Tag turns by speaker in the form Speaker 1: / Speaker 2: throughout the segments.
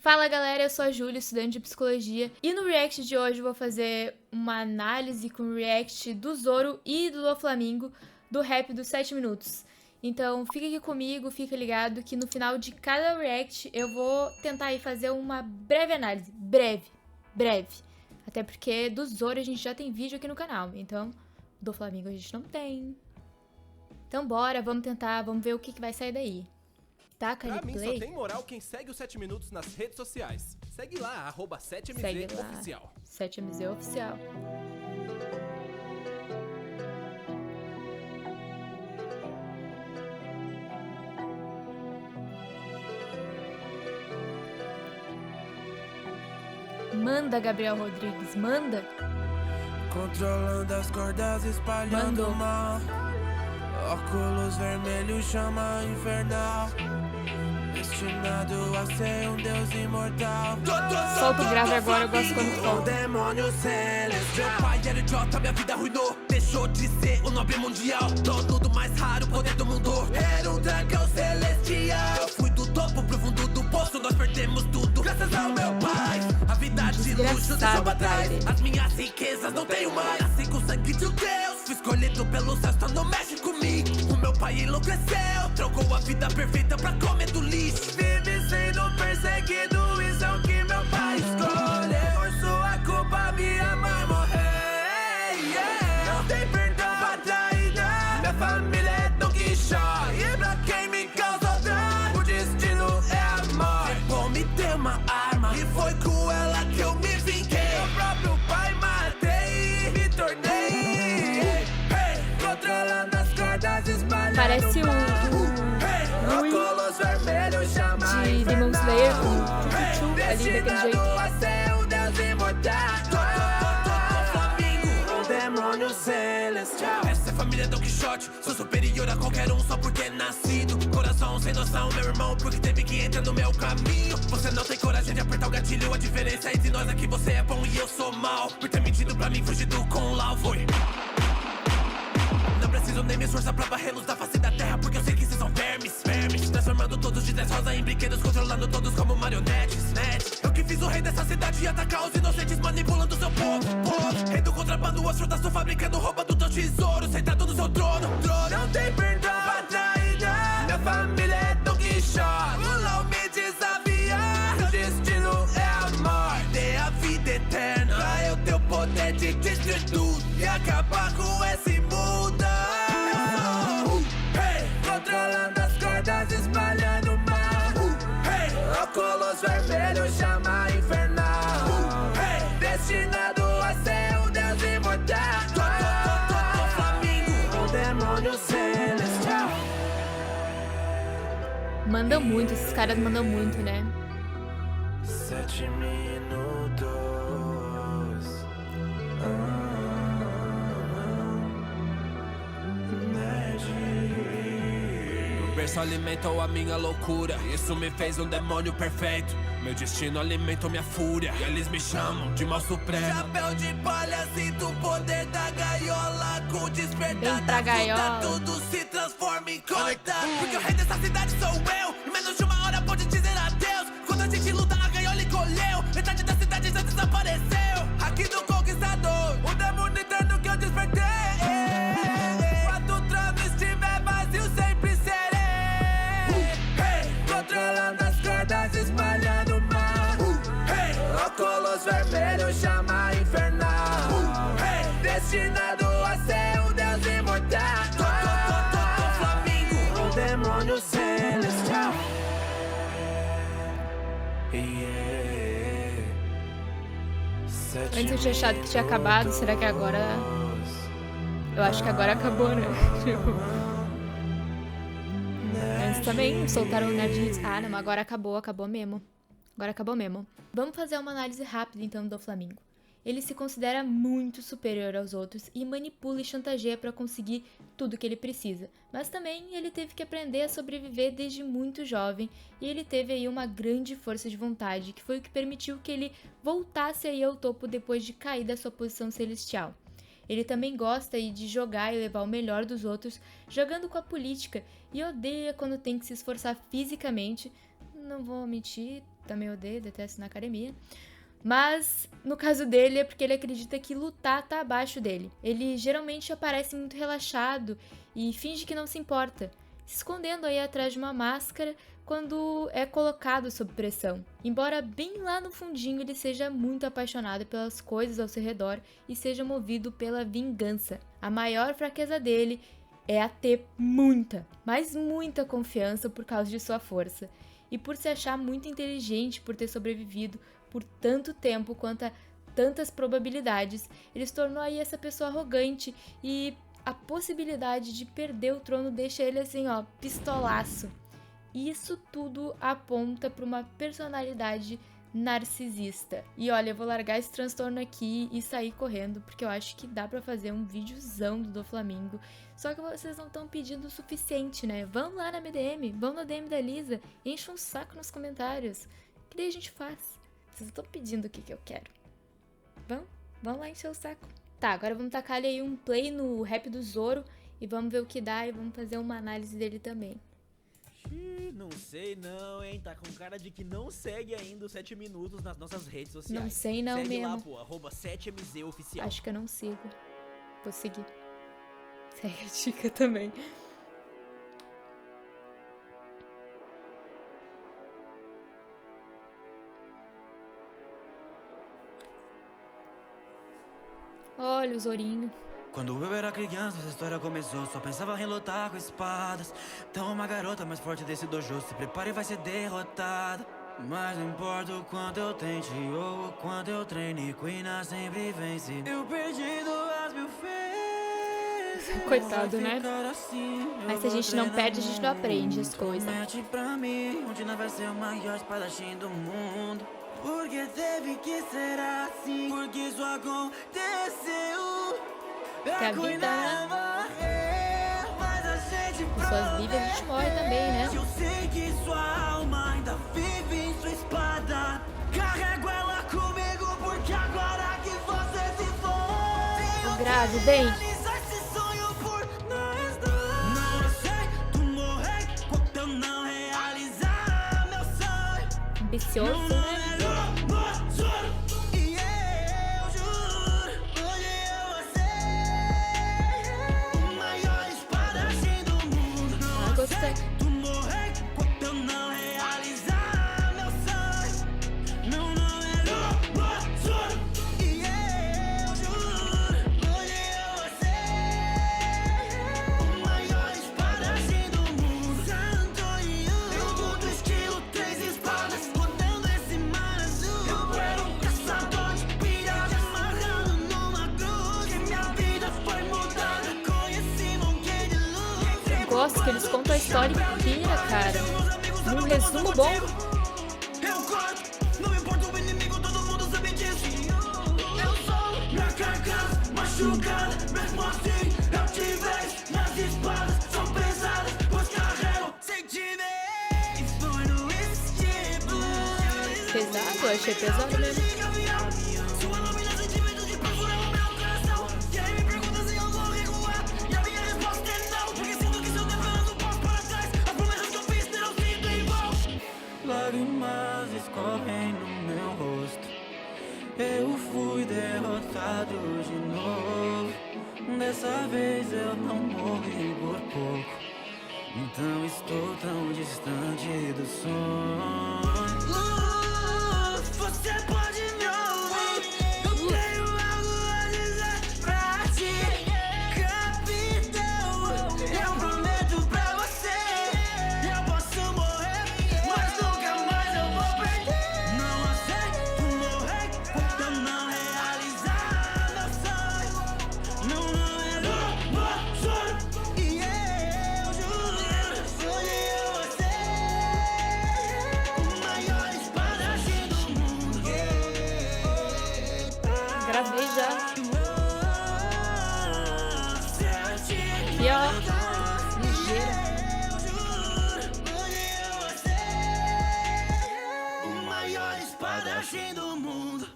Speaker 1: Fala galera, eu sou a Júlia, estudante de psicologia, e no react de hoje eu vou fazer uma análise com o react do Zoro e do Doflamingo do rap dos 7 minutos. Então fica aqui comigo, fica ligado que no final de cada react eu vou tentar aí fazer uma breve análise, breve. Até porque do Zoro a gente já tem vídeo aqui no canal, então do Doflamingo a gente não tem. Então bora, vamos tentar, vamos ver o que vai sair daí. Taca
Speaker 2: Pra
Speaker 1: ali
Speaker 2: mim
Speaker 1: play.
Speaker 2: só tem moral quem segue os 7 minutos nas redes sociais. Segue lá, @7mz
Speaker 1: Segue lá,
Speaker 2: oficial.
Speaker 1: 7MZ oficial. Manda, Gabriel Rodrigues, manda.
Speaker 3: Controlando as cordas, espalhando
Speaker 1: Mandou.
Speaker 3: mal. Óculos vermelhos, chama infernal. Destinado a ser um deus imortal.
Speaker 1: Solta o grave agora, eu gosto quando
Speaker 3: Um
Speaker 1: solta.
Speaker 3: demônio celestial.
Speaker 4: Meu pai era idiota, minha vida arruinou. Deixou de ser o nobre mundial, dono do mais raro poder do mundo. Era um dragão celestial. Eu fui do topo pro fundo do poço, nós perdemos tudo graças ao meu pai. A vida de luxo deixou pra trás.
Speaker 1: Desgraçado,
Speaker 4: As minhas riquezas não tenho mais. Nasci com sangue de um deus, fui escolhido pelo céu, só não mexe comigo. O meu pai enlouqueceu, trocou a vida perfeita pra comer do lixo.
Speaker 3: Vive sendo perseguido, isso é o que meu pai escolhe. Por sua culpa, minha mãe morreu. Não tem perdão pra traída. Minha família é Don Quixote. E pra quem me causa dano, o destino é a morte.
Speaker 4: Bom, me deu uma arma e foi com ela que eu me vinguei.
Speaker 3: Meu próprio pai matei e me tornei. Controlando as cordas, espalhando
Speaker 1: Parece
Speaker 3: mal.
Speaker 1: Rui
Speaker 3: Óculos vermelhos, chama
Speaker 1: de Demon Slayer, o Chuchu ali daquele jeito.
Speaker 3: a ser um deus imortal. Um demônio celestial.
Speaker 4: Essa é a família Don Quixote, sou superior a qualquer um só por ter nascido. Coração sem noção, meu irmão, porque teve que entrar no meu caminho. Você não tem coragem de apertar o gatilho, a diferença entre nós é que você é bom e eu sou mal. Por ter mentido pra mim, fugido com Lau, foi. Não preciso nem me esforçar pra varrê-los da face da terra, porque eu sei que vocês são vermes. Transformando todos de dez rosa em brinquedos, controlando todos como marionetes. Eu que fiz o rei dessa cidade e atacar os inocentes, manipulando seu povo. Rei do contrabando, as frutas do fabricando, roubando teu tesouro, sentado no seu trono.
Speaker 3: Não tem perdão pra traída. Minha família é Don Quixote. O Lau me desafiar. Meu destino é a morte.
Speaker 4: Dê a vida eterna
Speaker 3: Pra eu ter o poder de destruir tudo e acabar com esse mundo. Controlando as cordas, espalhando mal. Óculos vermelhos, chama infernal. Destinado a ser um deus imortal. Um demônio celestial.
Speaker 1: Mandam muito, esses caras mandam muito, né?
Speaker 3: 7 minutos.
Speaker 4: O berço alimentou a minha loucura, isso me fez um demônio perfeito. Meu destino alimentou minha fúria, e eles me chamam de mal supremo. Chapéu de palha, sinto o poder da gaiola. Com o despertar
Speaker 1: Vem pra
Speaker 4: da fruta,
Speaker 1: gaiola.
Speaker 4: tudo se transforma em corda. Porque o rei dessa cidade sou eu, em menos de uma hora pode dizer adeus. Quando a gente luta, a gaiola encolheu, metade da cidade já desapareceu. Aqui do conquistador, o demônio eterno que eu despertei. Quando o trono estiver vazio, sempre serei.
Speaker 3: Controlando as cordas, espalhando mal. Óculos vermelhos, chama infernal. Destinado a ser um deus imortal. Um demônio celestial.
Speaker 1: Antes eu tinha achado que tinha acabado, será que agora... Eu acho que agora acabou, né? Tipo... Antes também soltaram o Nerdhits. Ah, não, agora acabou mesmo. Agora acabou mesmo. Vamos fazer uma análise rápida, então, do Doflamingo. Ele se considera muito superior aos outros e manipula e chantageia para conseguir tudo que ele precisa. Mas também ele teve que aprender a sobreviver desde muito jovem e ele teve aí uma grande força de vontade, que foi o que permitiu que ele voltasse aí ao topo depois de cair da sua posição celestial. Ele também gosta aí de jogar e levar o melhor dos outros, jogando com a política, e odeia quando tem que se esforçar fisicamente. Não vou mentir, também odeio, detesto na academia. Mas, no caso dele, é porque ele acredita que lutar tá abaixo dele. Ele geralmente aparece muito relaxado e finge que não se importa, se escondendo aí atrás de uma máscara quando é colocado sob pressão. Embora bem lá no fundinho ele seja muito apaixonado pelas coisas ao seu redor e seja movido pela vingança. A maior fraqueza dele é a ter muita, mas muita confiança por causa de sua força. E por se achar muito inteligente por ter sobrevivido por tanto tempo quanto a tantas probabilidades, ele se tornou aí essa pessoa arrogante e a possibilidade de perder o trono deixa ele assim, ó, pistolaço. E isso tudo aponta para uma personalidade narcisista. E olha, eu vou largar esse transtorno aqui e sair correndo, porque eu acho que dá pra fazer um videozão do Doflamingo. Só que vocês não estão pedindo o suficiente, né? Vão lá na MDM, vão na DM da Lisa, enchem um saco nos comentários, que daí a gente faz. Vocês estão pedindo o que eu quero. Vão lá encher o saco. Tá, agora vamos tacar ali aí um play no rap do Zoro e vamos ver o que dá e vamos fazer uma análise dele também.
Speaker 5: Não sei não, hein? Tá com cara de que não segue ainda os 7 minutos nas nossas redes sociais.
Speaker 1: Não sei não
Speaker 5: segue
Speaker 1: mesmo.
Speaker 5: lá, pô, @7mzoficial.
Speaker 1: Acho que eu não sigo. Vou seguir. Segue a dica também. Olha o Zorinho.
Speaker 3: Quando eu era criança, essa história começou. Só pensava em lutar com espadas. Então uma garota mais forte desse dojo se prepare e vai ser derrotada. Mas não importa o quanto eu tente ou o quanto eu treine, Queen sempre vence. Eu perdi 2.000 vezes.
Speaker 1: Coitado, né? Mas se a gente não perde, a gente não aprende as coisas.
Speaker 3: Promete pra mim, onde não vai ser o maior espadachim do mundo. Porque teve que ser assim, porque isso aconteceu.
Speaker 1: Que a vida, né? Com suas vidas a gente morre também, né?
Speaker 3: Eu sei que sua alma ainda vive em sua espada. Carrego ela comigo porque agora que você se foi,
Speaker 1: O grave, bem.
Speaker 3: realizar esse sonho por nós dois. Não aceito morrer quando eu não realizar meu sonho.
Speaker 1: Ambicioso, né? Gostei.
Speaker 3: Tu morrer quando eu não realizar meu sonho. Não é sonho. E eu juro, hoje eu vou ser o maior espadachim do mundo. Santo e eu luto estilo 3 espadas, rodando esse mar azul. Eu era um caçador de piranhas, amarrando numa cruz. Que minha vida foi mudada, conheci Monkey de luz.
Speaker 1: Gosto que eles contam a história inteira, cara. Num resumo bom.
Speaker 3: Eu corto, não importa o inimigo, todo mundo sabe disso. Eu sou minha carcaça machucada, mesmo assim eu te vejo. Minhas espadas são pesadas, pois carrego sentimentos. Foi no estilo
Speaker 1: Pesado, eu achei pesado mesmo.
Speaker 3: sua lâmina, sentimentos de perfura o meu coração. E aí me pergunta se eu vou recuar, e a minha resposta é não. Porque sinto que se eu dever eu passo para trás, as promessas que eu fiz terão sido em vão. Lágrimas escorrem no meu rosto. Eu fui derrotado de novo. Dessa vez eu não morri por pouco. Então estou tão distante do sonho. Você pode me ouvir. Eu tenho algo a dizer pra ti, capitão. Eu prometo pra você, eu posso morrer, mas nunca mais eu vou perder. Não aceito morrer quando eu não realizar meu sonho. Não é sonho. E eu juro, hoje eu vou ser o maior espadachim do mundo.
Speaker 1: Gravei já. Aqui, ó. Ligeira.
Speaker 3: O maior espadachim do mundo.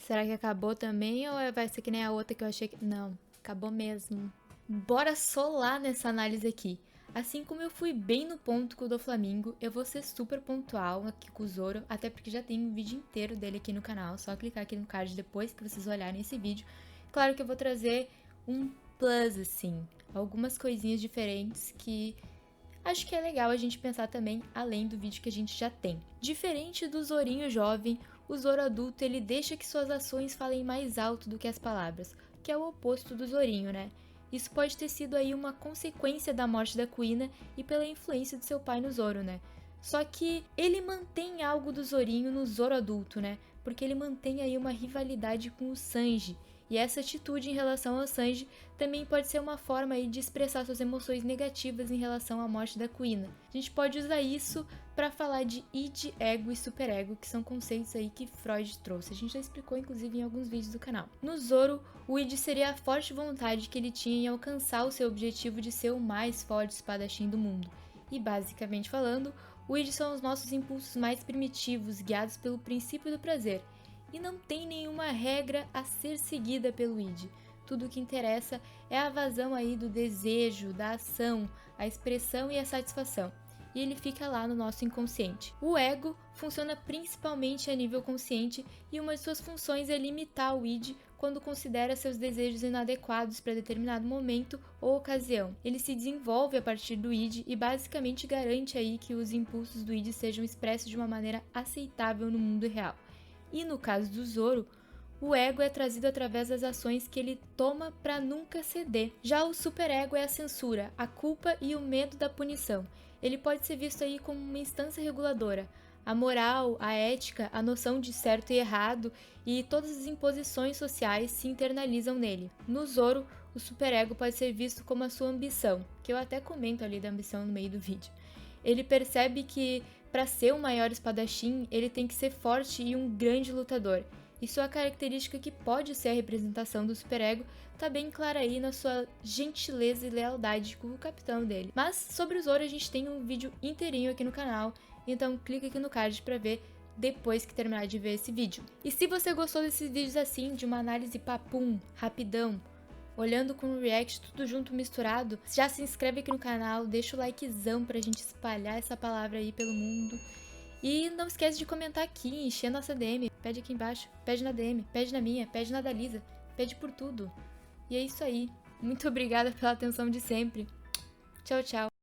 Speaker 1: Será que acabou também ou vai ser que nem a outra que eu achei que... Não, acabou mesmo. Bora solar nessa análise aqui. Assim como eu fui bem no ponto com o Doflamingo, eu vou ser super pontual aqui com o Zoro, até porque já tem um vídeo inteiro dele aqui no canal, só clicar aqui no card depois que vocês olharem esse vídeo. Claro que eu vou trazer um plus, assim, algumas coisinhas diferentes que acho que é legal a gente pensar também além do vídeo que a gente já tem. Diferente do Zorinho jovem, o Zoro adulto ele deixa que suas ações falem mais alto do que as palavras, que é o oposto do Zorinho, né? Isso pode ter sido aí uma consequência da morte da Kuina e pela influência de seu pai no Zoro, né? Só que ele mantém algo do Zorinho no Zoro adulto, né? Porque ele mantém aí uma rivalidade com o Sanji. E essa atitude em relação ao Sanji também pode ser uma forma aí de expressar suas emoções negativas em relação à morte da Kuina. A gente pode usar isso para falar de id, ego e superego, que são conceitos aí que Freud trouxe. A gente já explicou inclusive em alguns vídeos do canal. No Zoro, o id seria a forte vontade que ele tinha em alcançar o seu objetivo de ser o mais forte espadachim do mundo. E basicamente falando, o id são os nossos impulsos mais primitivos, guiados pelo princípio do prazer. E não tem nenhuma regra a ser seguida pelo id. Tudo o que interessa é a vazão aí do desejo, da ação, a expressão e a satisfação. E ele fica lá no nosso inconsciente. O ego funciona principalmente a nível consciente e uma de suas funções é limitar o id quando considera seus desejos inadequados para determinado momento ou ocasião. Ele se desenvolve a partir do id e basicamente garante aí que os impulsos do id sejam expressos de uma maneira aceitável no mundo real. E no caso do Zoro, o ego é trazido através das ações que ele toma para nunca ceder. Já o superego é a censura, a culpa e o medo da punição. Ele pode ser visto aí como uma instância reguladora. A moral, a ética, a noção de certo e errado e todas as imposições sociais se internalizam nele. No Zoro, o superego pode ser visto como a sua ambição, que eu até comento ali da ambição no meio do vídeo. Ele percebe que para ser o maior espadachim, ele tem que ser forte e um grande lutador. E sua característica que pode ser a representação do superego tá bem clara aí na sua gentileza e lealdade com o capitão dele. Mas sobre o Zoro a gente tem um vídeo inteirinho aqui no canal, então clica aqui no card para ver depois que terminar de ver esse vídeo. E se você gostou desses vídeos assim, de uma análise papum, rapidão, olhando com o react tudo junto misturado, já se inscreve aqui no canal, deixa o likezão pra gente espalhar essa palavra aí pelo mundo. E não esquece de comentar aqui, encher nossa DM, pede aqui embaixo, pede na DM, pede na minha, pede na da Lisa, pede por tudo. E é isso aí. Muito obrigada pela atenção de sempre. Tchau, tchau.